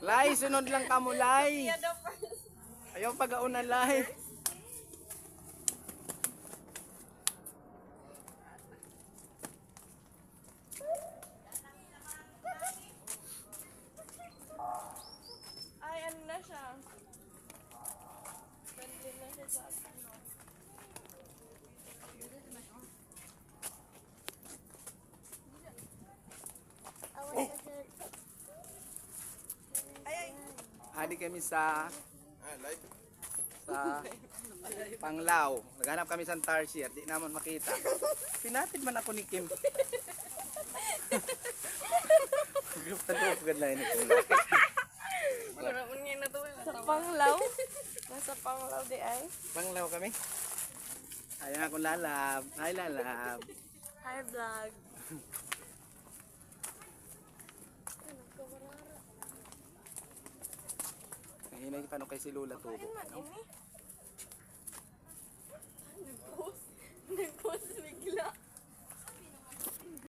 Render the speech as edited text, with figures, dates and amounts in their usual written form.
Lai, sunod lang ka mo, Lai. Ayaw pag-auna, Lai. Ay, ano na siya? Friendly na siya sa ano. Adi kami sa Panglao. Naghanap kami sa Tarsier. Di naman makita. Pinatid man ako ni Kim. Group na group ganda yun. Sa Panglaw? Nasa Panglaw di ay? Panglao kami. Ayan akong lalab. Hi lalab. Hi vlog. Hinay pa no kay si Lula tubo. Ano man ini?